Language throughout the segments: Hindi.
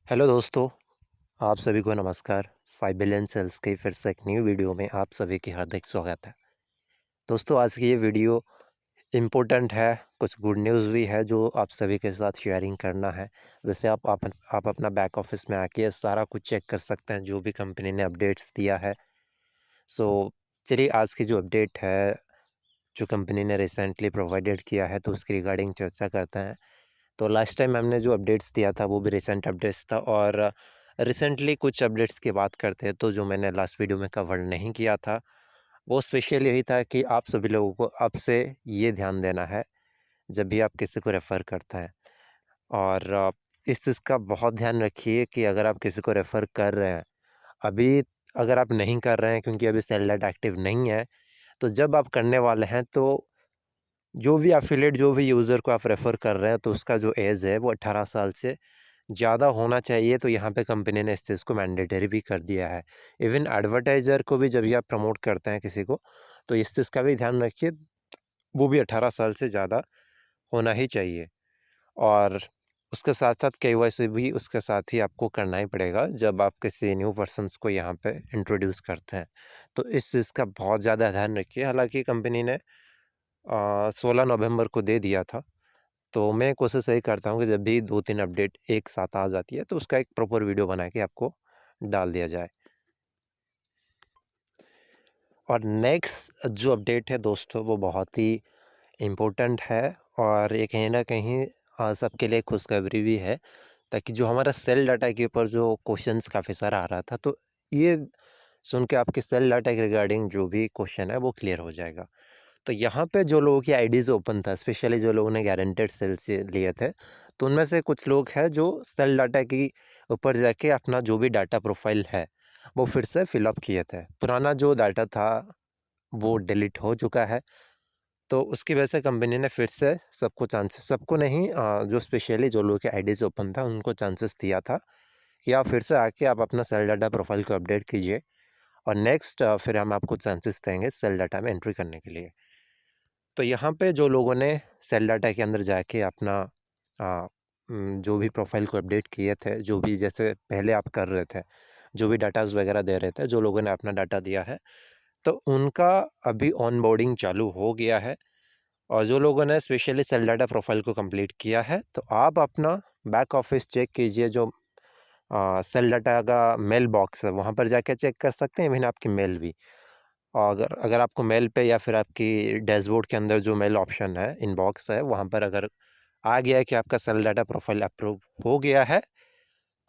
हेलो दोस्तों, आप सभी को नमस्कार। 5 बिलियन सेल्स की फिर से एक न्यू वीडियो में आप सभी की हार्दिक स्वागत है। दोस्तों, आज की ये वीडियो इम्पोर्टेंट है, कुछ गुड न्यूज़ भी है जो आप सभी के साथ शेयरिंग करना है। वैसे आप अपना बैक ऑफिस में आके ये सारा कुछ चेक कर सकते हैं जो भी कंपनी ने अपडेट्स दिया है। सो चलिए आज की जो अपडेट है, जो कंपनी ने रिसेंटली प्रोवाइडेड किया है तो उसकी रिगार्डिंग चर्चा करते हैं। तो लास्ट टाइम हमने जो अपडेट्स दिया था वो भी रिसेंट अपडेट्स था और रिसेंटली कुछ अपडेट्स की बात करते हैं तो जो मैंने लास्ट वीडियो में कवर नहीं किया था वो स्पेशल यही था कि आप सभी लोगों को अब से ये ध्यान देना है जब भी आप किसी को रेफ़र करते हैं और इस चीज़ का बहुत ध्यान रखिए कि अगर आप किसी को रेफ़र कर रहे हैं, अभी अगर आप नहीं कर रहे हैं क्योंकि अभी सेल डॉट एक्टिव नहीं है, तो जब आप करने वाले हैं तो जो भी एफ़िलिएट जो भी यूज़र को आप रेफ़र कर रहे हैं तो उसका जो एज है वो 18 साल से ज़्यादा होना चाहिए। तो यहाँ पे कंपनी ने इस चीज़ को मैंडेटरी भी कर दिया है। इवन एडवर्टाइज़र को भी जब भी आप प्रमोट करते हैं किसी को, तो इस चीज़ का भी ध्यान रखिए, वो भी 18 साल से ज़्यादा होना ही चाहिए। और उसके साथ-साथ केवाईसी भी उसके साथ ही आपको करना ही पड़ेगा जब आप किसी न्यू पर्सन्स को यहाँ पे इंट्रोड्यूस करते हैं। तो इस चीज़ का बहुत ज़्यादा ध्यान रखिए। हालाँकि कंपनी ने 16 नवंबर को दे दिया था। तो मैं कोशिश यही करता हूँ कि जब भी 2-3 अपडेट एक साथ आ जाती है, तो उसका एक प्रॉपर वीडियो बना के आपको डाल दिया जाए। और नेक्स्ट जो अपडेट है दोस्तों, वो बहुत ही इम्पोर्टेंट है और ये कहीं न कहीं सबके लिए खुशखबरी भी है, ताकि जो हमारा सेल डाटा के ऊपर जो क्वेश्चंस काफ़ी सारा आ रहा था, तो ये सुन के आपके सेल डाटा के रिगार्डिंग जो भी क्वेश्चन है, वो क्लियर हो जाएगा। तो यहाँ पे जो लोगों की आईडीज़ ओपन था, स्पेशली जो लोगों ने गारंटेड सेल से लिए थे, तो उनमें से कुछ लोग हैं जो सेल डाटा की ऊपर जाके अपना जो भी डाटा प्रोफ़ाइल है, वो फिर से फ़िल अप किए थे। पुराना जो डाटा था, वो डिलीट हो चुका है, तो उसकी वजह से कंपनी ने फिर से सबको नहीं, जो स्पेशली जो लोगों की आईडीज़ ओपन था, उनको चांसेस दिया था कि आप फिर से आके आप अपना सेल डाटा प्रोफ़ाइल को अपडेट कीजिए और नेक्स्ट फिर हम आपको चांसेस देंगे सेल डाटा में एंट्री करने के लिए। तो यहाँ पे जो लोगों ने सेल डाटा के अंदर जाके अपना जो भी प्रोफ़ाइल को अपडेट किए थे, जो भी जैसे पहले आप कर रहे थे, जो भी डाटाज़ वगैरह दे रहे थे, जो लोगों ने अपना डाटा दिया है, तो उनका अभी ऑनबोर्डिंग चालू हो गया है। और जो लोगों ने स्पेशली सेल डाटा प्रोफ़ाइल को कंप्लीट किया है, तो आप अपना बैक ऑफ़िस चेक कीजिए, जो सेल डाटा का मेल बॉक्स है, वहाँ पर जाके चेक कर सकते हैं, इवन आपकी मेल भी। और अगर अगर आपको मेल पे या फिर आपकी डैशबोर्ड के अंदर जो मेल ऑप्शन है, इनबॉक्स है, वहाँ पर अगर आ गया है कि आपका सेल डाटा प्रोफ़ाइल अप्रूव हो गया है,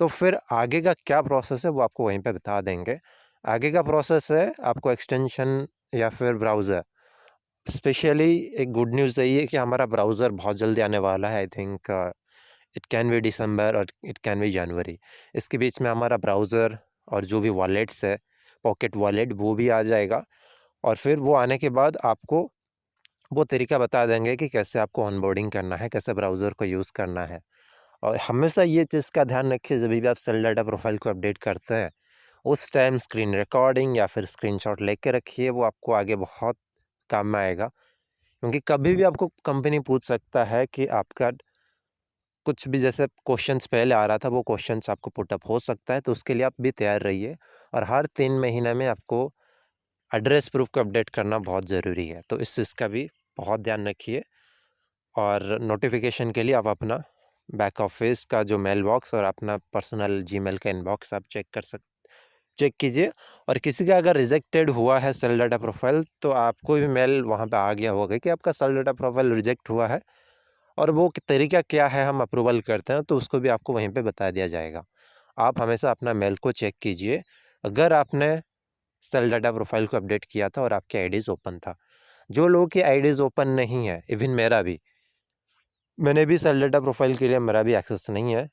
तो फिर आगे का क्या प्रोसेस है वो आपको वहीं पे बता देंगे। आगे का प्रोसेस है आपको एक्सटेंशन या फिर ब्राउज़र, स्पेशली एक गुड न्यूज़ यही है कि हमारा ब्राउज़र बहुत जल्दी आने वाला है। I think it can be December और इट कैन बी जनवरी। इसके बीच में हमारा ब्राउज़र और जो भी वॉलेट्स है, पॉकेट वॉलेट, वो भी आ जाएगा। और फिर वो आने के बाद आपको वो तरीका बता देंगे कि कैसे आपको ऑनबोर्डिंग करना है, कैसे ब्राउज़र को यूज़ करना है। और हमेशा ये चीज़ का ध्यान रखिए, जब भी आप सेल डाटा प्रोफ़ाइल को अपडेट करते हैं, उस टाइम स्क्रीन रिकॉर्डिंग या फिर स्क्रीनशॉट लेके रखिए, वो आपको आगे बहुत काम में आएगा। क्योंकि कभी भी आपको कंपनी पूछ सकता है कि आपका कुछ भी, जैसे क्वेश्चंस पहले आ रहा था, वो क्वेश्चंस आपको पुट अप हो सकता है, तो उसके लिए आप भी तैयार रहिए। और हर 3 महीने में आपको एड्रेस प्रूफ़ को अपडेट करना बहुत ज़रूरी है, तो इस चीज़ का भी बहुत ध्यान रखिए। और नोटिफ़िकेशन के लिए आप अपना बैक ऑफ़िस का जो मेल बॉक्स और अपना पर्सनल जीमेल का इनबॉक्स आप चेक कीजिए। और किसी का अगर रिजेक्टेड हुआ है सेल डाटा प्रोफ़ाइल, तो आपको भी मेल वहाँ पे आ गया होगा कि आपका सेल डाटा प्रोफ़ाइल रिजेक्ट हुआ है, और वो तरीका क्या है हम अप्रूवल करते हैं, तो उसको भी आपको वहीं पे बता दिया जाएगा। आप हमेशा अपना मेल को चेक कीजिए, अगर आपने सेल डाटा प्रोफ़ाइल को अपडेट किया था और आपकी आईडीज़ ओपन था। जो लोगों की आईडीज़ ओपन नहीं है, इवन मेरा भी, मैंने भी सेल डाटा प्रोफ़ाइल के लिए मेरा भी एक्सेस नहीं है,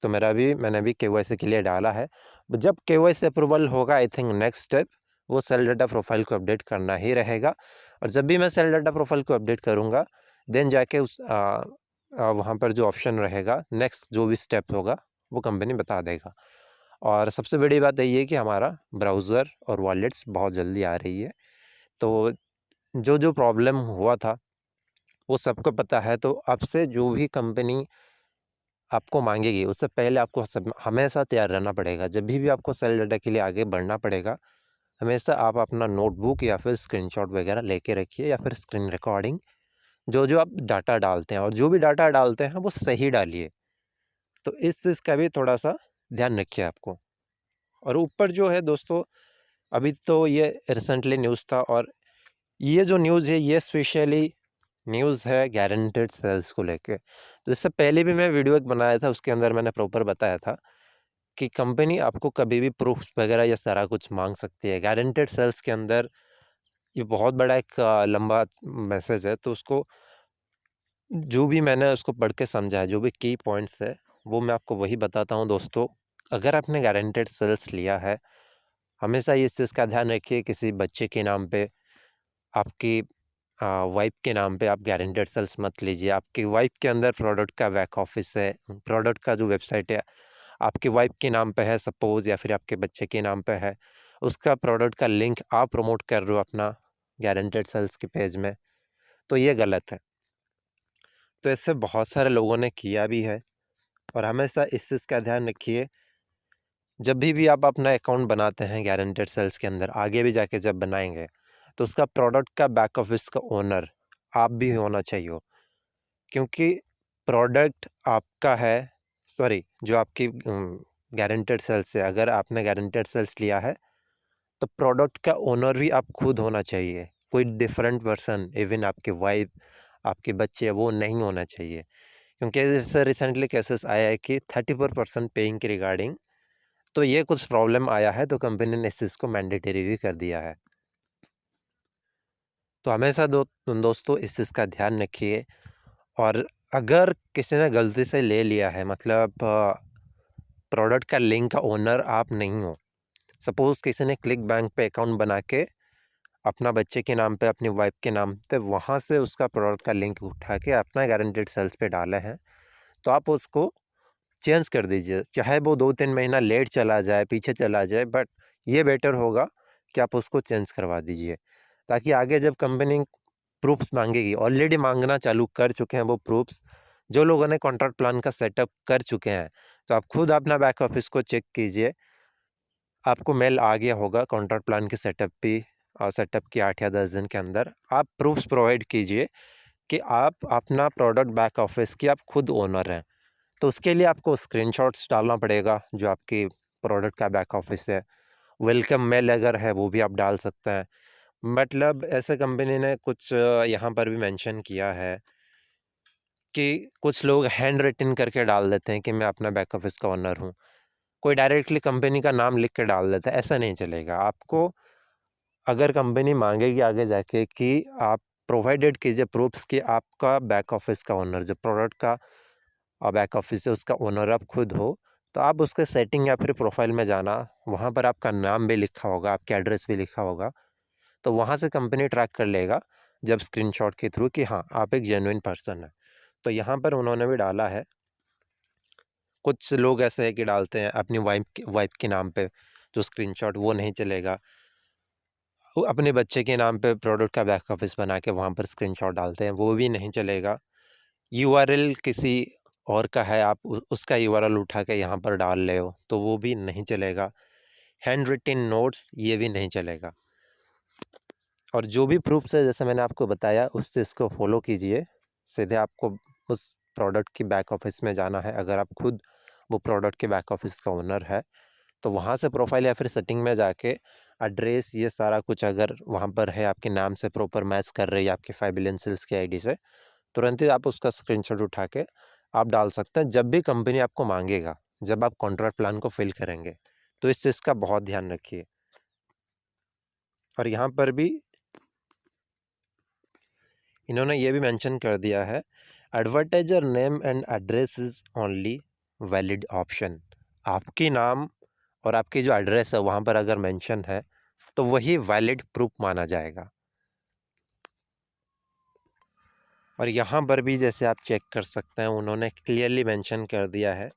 तो मैंने भी केवाईसी के लिए डाला है। जब केवाईसी अप्रूवल होगा, आई थिंक नेक्स्ट स्टेप वो सेल डाटा प्रोफ़ाइल को अपडेट करना ही रहेगा। और जब भी मैं सेल डाटा प्रोफ़ाइल को अपडेट करूँगा, देन जाके वहाँ पर जो ऑप्शन रहेगा, नेक्स्ट जो भी स्टेप होगा, वो कंपनी बता देगा। और सबसे बड़ी बात यही है कि हमारा ब्राउज़र और वॉलेट्स बहुत जल्दी आ रही है। तो जो प्रॉब्लम हुआ था, वो सबको पता है, तो अब से जो भी कंपनी आपको मांगेगी, उससे पहले आपको हमेशा तैयार रहना पड़ेगा। जब भी आपको सेल डाटा के लिए आगे बढ़ना पड़ेगा, हमेशा आप अपना नोटबुक या फिर स्क्रीनशॉट वगैरह लेके रखिए, या फिर स्क्रीन रिकॉर्डिंग, जो आप डाटा डालते हैं, और जो भी डाटा डालते हैं वो सही डालिए। तो इस चीज़ का भी थोड़ा-सा ध्यान रखिए आपको। और ऊपर जो है दोस्तों, अभी तो ये रिसेंटली न्यूज़ था, और ये जो न्यूज़ है ये स्पेशली न्यूज़ है गारंटेड सेल्स को लेके। तो इससे पहले भी मैं वीडियो एक बनाया था, उसके अंदर मैंने प्रॉपर बताया था कि कंपनी आपको कभी भी प्रूफ्स वगैरह ये सारा कुछ माँग सकती है। गारंटेड सेल्स के अंदर ये बहुत बड़ा एक लंबा मैसेज है, तो उसको जो भी मैंने उसको पढ़ के समझा है, जो भी की पॉइंट्स है, वो मैं आपको वही बताता हूँ दोस्तों। अगर आपने गारंटेड सेल्स लिया है, हमेशा इस चीज़ का ध्यान रखिए, किसी बच्चे के नाम पे, आपकी वाइफ़ के नाम पे आप गारंटेड सेल्स मत लीजिए। आपकी वाइफ़ के अंदर प्रोडक्ट का बैक ऑफ़िस है, प्रोडक्ट का जो वेबसाइट है, आपकी वाइफ़ के नाम पे है सपोज़, या फिर आपके बच्चे के नाम पे है, उसका प्रोडक्ट का लिंक आप प्रमोट कर रहे हो अपना गारंटेड सेल्स के पेज में, तो ये गलत है। तो इससे बहुत सारे लोगों ने किया भी है, और हमेशा इस चीज़ का ध्यान रखिए, जब भी आप अपना अकाउंट बनाते हैं गारंटेड सेल्स के अंदर, आगे भी जाके जब बनाएँगे, तो उसका प्रोडक्ट का बैक ऑफ़िस का ओनर आप भी होना चाहिए। क्योंकि प्रोडक्ट आपका है, सॉरी, जो आपकी गारंटेड सेल्स है, अगर आपने गारंटेड सेल्स लिया है, तो प्रोडक्ट का ओनर भी आप खुद होना चाहिए। कोई डिफरेंट पर्सन, इवन आपकी वाइफ़, आपके बच्चे, वो नहीं होना चाहिए। क्योंकि जैसे रिसेंटली केसेस आया है कि 34% पेइंग के रिगार्डिंग, तो ये कुछ प्रॉब्लम आया है, तो कंपनी ने इस चीज़ को मैंडेटरी भी कर दिया है। तो हमेशा दोस्तों इस चीज़ का ध्यान रखिए। और अगर किसी ने गलती से ले लिया है, मतलब प्रोडक्ट का लिंक का ओनर आप नहीं हो, सपोज़ किसी ने क्लिक बैंक पे अकाउंट बना के अपना बच्चे के नाम पे, अपनी वाइफ़ के नाम पे, वहाँ से उसका प्रोडक्ट का लिंक उठा के अपना गारंटेड सेल्स पे डाला है, तो आप उसको चेंज कर दीजिए। चाहे वो 2-3 महीना लेट चला जाए, पीछे चला जाए, बट ये बेटर होगा कि आप उसको चेंज करवा दीजिए। ताकि आगे जब कंपनी प्रूफ्स माँगेगी, ऑलरेडी माँगना चालू कर चुके हैं वो प्रूफ्स, जो लोगों ने कॉन्ट्रैक्ट प्लान का सेटअप कर चुके हैं, तो आप खुद अपना बैक ऑफ़िस को चेक कीजिए। आपको मेल आ गया होगा कॉन्ट्रैक्ट प्लान के सेटअप पे, सेटअप के 8 या 10 दिन के अंदर आप प्रूफ्स प्रोवाइड कीजिए कि आप अपना प्रोडक्ट बैक ऑफ़िस की आप खुद ओनर हैं। तो उसके लिए आपको स्क्रीनशॉट्स डालना पड़ेगा, जो आपकी प्रोडक्ट का बैक ऑफ़िस है। वेलकम मेल अगर है, वो भी आप डाल सकते हैं। मतलब ऐसे कंपनी ने कुछ यहाँ पर भी मेंशन किया है कि कुछ लोग हैंड रिटन करके डाल देते हैं कि मैं अपना बैक ऑफ़िस का ओनर हूँ। कोई डायरेक्टली कंपनी का नाम लिख के डाल देता है, ऐसा नहीं चलेगा। आपको अगर कंपनी माँगेगी आगे जाके कि आप प्रोवाइडेड कीजिए प्रूफ्स कि आपका बैक ऑफ़िस का ओनर, जो प्रोडक्ट का बैक ऑफ़िस है, उसका ओनर आप खुद हो, तो आप उसके सेटिंग या फिर प्रोफ़ाइल में जाना, वहाँ पर आपका नाम भी लिखा होगा, आपका एड्रेस भी लिखा होगा, तो वहाँ से कंपनी ट्रैक कर लेगा जब स्क्रीनशॉट के थ्रू कि हाँ, आप एक जेन्युइन पर्सन हैं। तो यहाँ पर उन्होंने भी डाला है। कुछ लोग ऐसे हैं कि डालते हैं अपनी वाइफ़ के नाम पे, जो स्क्रीनशॉट वो नहीं चलेगा। वो अपने बच्चे के नाम पे प्रोडक्ट का बैक ऑफ़िस बना के वहाँ पर स्क्रीनशॉट डालते हैं, वो भी नहीं चलेगा। यूआरएल किसी और का है, आप उसका यूआरएल उठा के यहाँ पर डाल रहे हो, तो वो भी नहीं चलेगा। हैंड रिटन नोट्स, ये भी नहीं चलेगा। और जो भी प्रूफ्स है, जैसे मैंने आपको बताया, उस चीज़ को फ़ॉलो कीजिए। सीधे आपको उस प्रोडक्ट की बैक ऑफ़िस में जाना है, अगर आप खुद वो प्रोडक्ट के बैक ऑफ़िस का ओनर है, तो वहाँ से प्रोफ़ाइल या फिर सेटिंग में जाके एड्रेस, ये सारा कुछ अगर वहाँ पर है, आपके नाम से प्रॉपर मैच कर रही है, आपके फाइनेंशियल्स की आईडी से, तुरंत ही आप उसका स्क्रीनशॉट उठा के आप डाल सकते हैं, जब भी कंपनी आपको माँगेगा, जब आप कॉन्ट्रैक्ट प्लान को फ़िल करेंगे। तो इस चीज़ का बहुत ध्यान रखिए। और यहाँ पर भी इन्होंने ये भी मेंशन कर दिया है, advertiser name and address is only valid option. आपकी नाम और आपकी जो एड्रेस है, वहाँ पर अगर मेंशन है, तो वही वैलिड प्रूफ माना जाएगा। और यहाँ पर भी जैसे आप चेक कर सकते हैं, उन्होंने क्लियरली मेंशन कर दिया है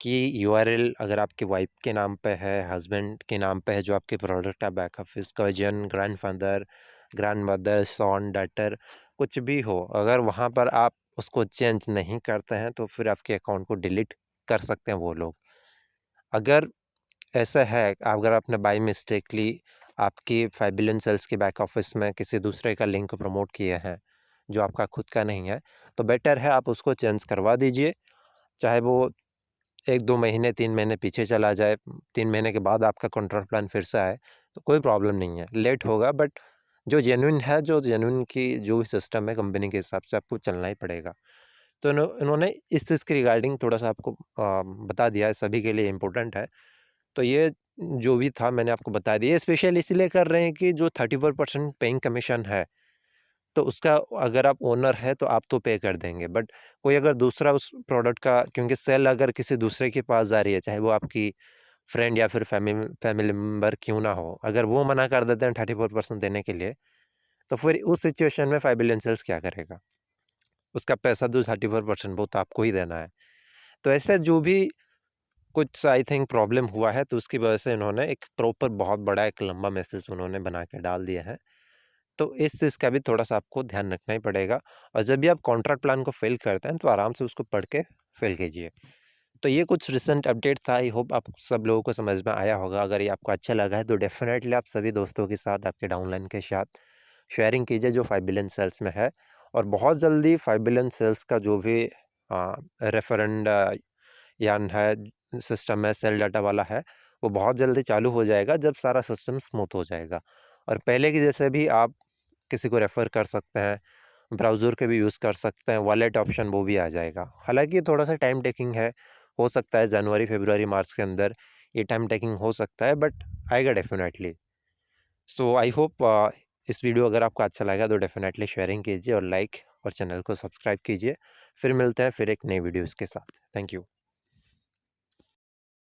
कि यूआरएल अगर आपकी वाइफ़ के नाम पे है, हस्बैंड के नाम पे है, जो आपके प्रोडक्ट का back office, cousin, grandfather, grandmother, son, daughter, कुछ भी हो, अगर वहाँ पर आप उसको चेंज नहीं करते हैं तो फिर आपके अकाउंट को डिलीट कर सकते हैं वो लोग। अगर ऐसा है, अगर आपने बाय मिस्टेकली आपकी फाइबिलियन सेल्स के बैक ऑफिस में किसी दूसरे का लिंक प्रमोट किए हैं, जो आपका खुद का नहीं है, तो बेटर है आप उसको चेंज करवा दीजिए। चाहे वो 1-2 महीने, 3 महीने पीछे चला जाए, 3 महीने के बाद आपका कॉन्ट्रैक्ट प्लान फिर से आए, तो कोई प्रॉब्लम नहीं है। लेट होगा बट जो जेन्युइन है, जो जेन्युइन की जो भी सिस्टम है कंपनी के हिसाब से आपको चलना ही पड़ेगा। तो इन्होंने इस चीज़ के रिगार्डिंग थोड़ा-सा आपको बता दिया है, सभी के लिए इम्पोर्टेंट है। तो ये जो भी था मैंने आपको बता दिया। स्पेशल इसीलिए कर रहे हैं कि जो 34% पेइंग कमीशन है, तो उसका अगर आप ओनर हैं तो आप तो पे कर देंगे, बट कोई अगर दूसरा उस प्रोडक्ट का, क्योंकि सेल अगर किसी दूसरे के पास जा रही है, चाहे वो आपकी फ्रेंड या फिर फैमिली मेंबर क्यों ना हो, अगर वो मना कर देते हैं 34% देने के लिए, तो फिर उस सिचुएशन में फाइबिलियन सेल्स क्या करेगा? उसका पैसा जो 34% वो तो आपको ही देना है। तो ऐसे जो भी कुछ आई थिंक प्रॉब्लम हुआ है, तो उसकी वजह से इन्होंने एक प्रॉपर बहुत बड़ा एक लंबा मैसेज उन्होंने बना के डाल दिया है। तो इस चीज़ का भी थोड़ा-सा आपको ध्यान रखना ही पड़ेगा, और जब भी आप कॉन्ट्रैक्ट प्लान को फ़िल करते हैं, तो आराम से उसको पढ़ के फ़िल कीजिए। तो ये कुछ रिसेंट अपडेट था, आई होप आप सब लोगों को समझ में आया होगा। अगर ये आपको अच्छा लगा है, तो डेफ़िनेटली आप सभी दोस्तों के साथ, आपके डाउनलाइन के साथ शेयरिंग कीजिए जो 5 बिलियन सेल्स में है। और बहुत जल्दी 5 बिलियन सेल्स का जो भी रेफरेंड यान है, सिस्टम है, सेल डाटा वाला है, वो बहुत जल्दी चालू हो जाएगा जब सारा सिस्टम स्मूथ हो जाएगा। और पहले की जैसे भी आप किसी को रेफ़र कर सकते हैं, ब्राउज़र के भी यूज़ कर सकते हैं, वॉलेट ऑप्शन वो भी आ जाएगा। हालाँकि थोड़ा-सा टाइम टेकिंग है, हो सकता है जनवरी, फ़रवरी, मार्च के अंदर ये टाइम टेकिंग हो सकता है, बट आएगा डेफ़िनेटली। सो आई होप इस वीडियो अगर आपको अच्छा लगा तो डेफ़िनेटली शेयरिंग कीजिए और लाइक और चैनल को सब्सक्राइब कीजिए। फिर मिलते हैं फिर एक नई वीडियोज़ के साथ। Thank you.